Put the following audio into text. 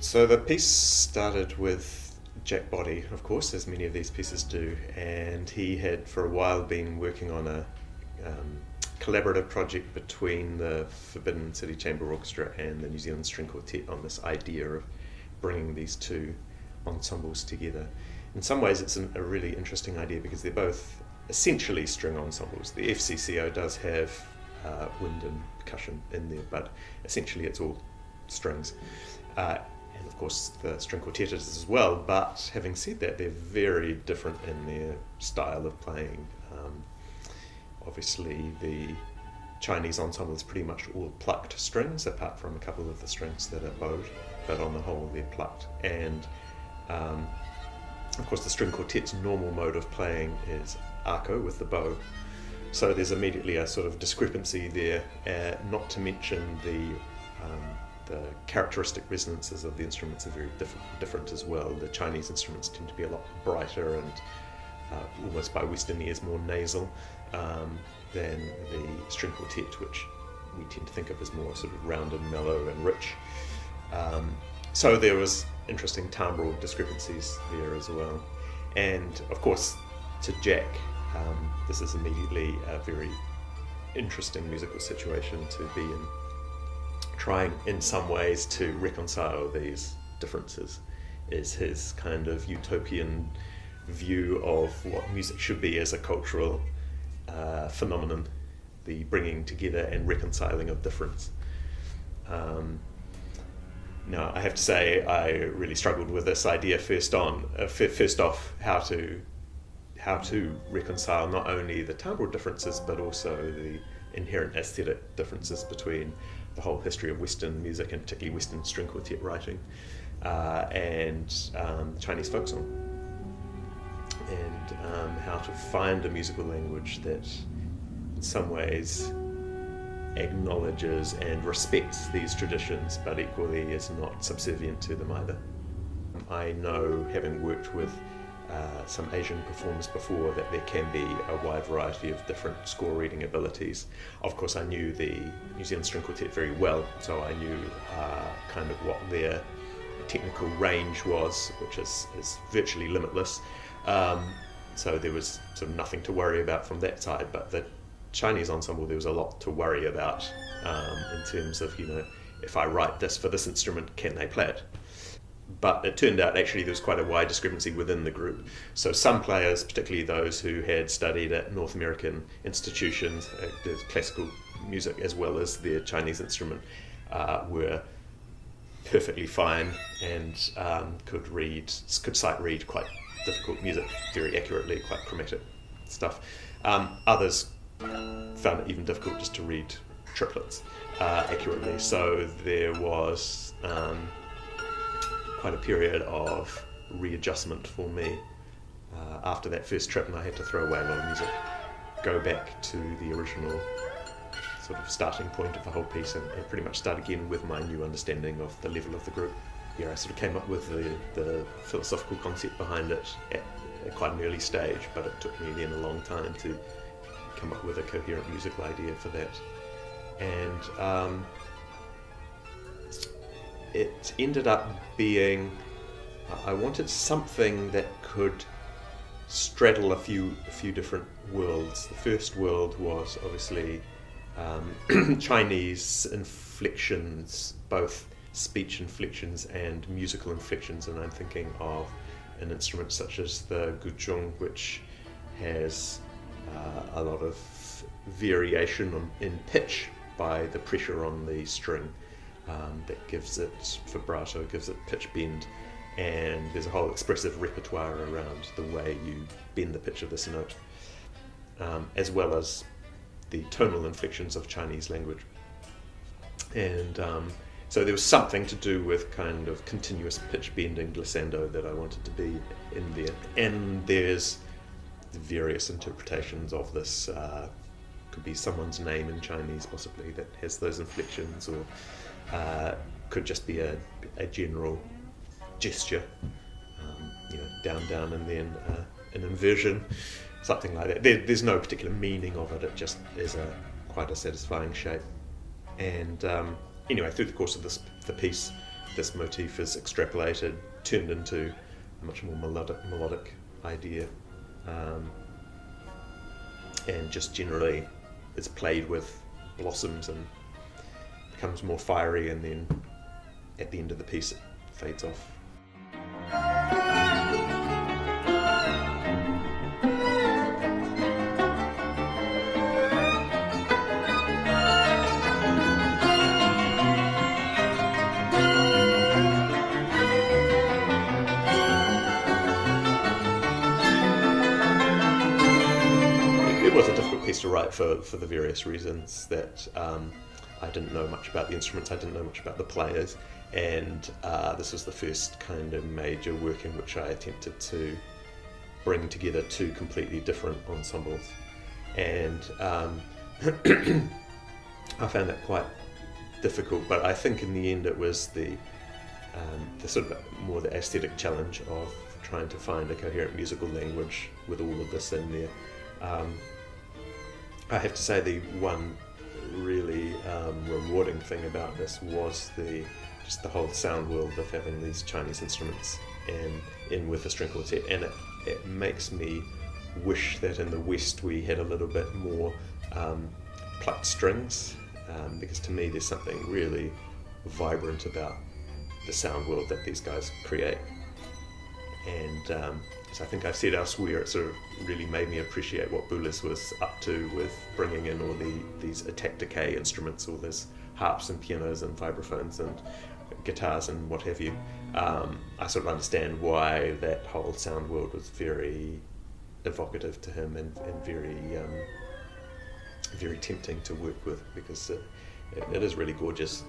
So the piece started with Jack Body, of course, as many of these pieces do, and he had for a while been working on a collaborative project between the Forbidden City Chamber Orchestra and the New Zealand String Quartet on this idea of bringing these two ensembles together. In some ways it's a really interesting idea because they're both essentially string ensembles. The FCCO does have wind and percussion in there, but essentially it's all strings. And of course the string quartet is as well, but having said that, they're very different in their style of playing. Obviously the Chinese ensemble is pretty much all plucked strings, apart from a couple of the strings that are bowed, but on the whole they're plucked. And of course the string quartet's normal mode of playing is arco with the bow, so there's immediately a sort of discrepancy there, not to mention the characteristic resonances of the instruments are very different as well. The Chinese instruments tend to be a lot brighter and almost by Western ears more nasal than the string quartet, which we tend to think of as more sort of round and mellow and rich. So there was interesting timbral discrepancies there as well. And of course to Jack, this is immediately a very interesting musical situation to be in, trying in some ways to reconcile these differences. Is his kind of utopian view of what music should be as a cultural phenomenon, the bringing together and reconciling of difference. Now I have to say I really struggled with this idea first off, how to reconcile not only the timbral differences but also the inherent aesthetic differences between the whole history of Western music, and particularly Western string quartet writing, and Chinese folk song, and how to find a musical language that in some ways acknowledges and respects these traditions but equally is not subservient to them either. I know, having worked with some Asian performers before, that there can be a wide variety of different score reading abilities. Of course I knew the New Zealand String Quartet very well, so I knew kind of what their technical range was, which is virtually limitless. So there was sort of nothing to worry about from that side, but the Chinese ensemble there was a lot to worry about in terms of, if I write this for this instrument, can they play it? But it turned out actually there was quite a wide discrepancy within the group. So some players, particularly those who had studied at North American institutions, classical music as well as their Chinese instrument, were perfectly fine and could sight read quite difficult music very accurately, quite chromatic stuff. Others found it even difficult just to read triplets accurately. So there was quite a period of readjustment for me after that first trip, and I had to throw away a lot of music, go back to the original sort of starting point of the whole piece, and pretty much start again with my new understanding of the level of the group. I sort of came up with the philosophical concept behind it at quite an early stage, but it took me then a long time to come up with a coherent musical idea for that. And it ended up being, I wanted something that could straddle a few different worlds. The first world was obviously Chinese inflections, both speech inflections and musical inflections, and I'm thinking of an instrument such as the guzheng, which has a lot of variation in pitch by the pressure on the string. That gives it vibrato, gives it pitch bend, and there's a whole expressive repertoire around the way you bend the pitch of this note, as well as the tonal inflections of Chinese language. And so there was something to do with kind of continuous pitch bending glissando that I wanted to be in there. And there's various interpretations of this. Could be someone's name in Chinese possibly that has those inflections, or could just be a general gesture, down, down, and then an inversion, something like that. There's no particular meaning of it, it just is quite a satisfying shape. And anyway, through the course of the piece, this motif is extrapolated, turned into a much more melodic idea, and just generally is played with, blossoms and becomes more fiery, and then at the end of the piece it fades off. It was a difficult piece to write for the various reasons that I didn't know much about the instruments, I didn't know much about the players, and this was the first kind of major work in which I attempted to bring together two completely different ensembles, and I found that quite difficult, but I think in the end it was the sort of more the aesthetic challenge of trying to find a coherent musical language with all of this in there. I have to say the one really rewarding thing about this was just the whole sound world of having these Chinese instruments and in with a string quartet, and it makes me wish that in the West we had a little bit more plucked strings, because to me there's something really vibrant about the sound world that these guys create, and so I think I've said elsewhere, it sort of really made me appreciate what Boulez was up to with bringing in all these attack decay instruments, all these harps and pianos and vibraphones and guitars and what have you. I sort of understand why that whole sound world was very evocative to him and very very tempting to work with, because it is really gorgeous.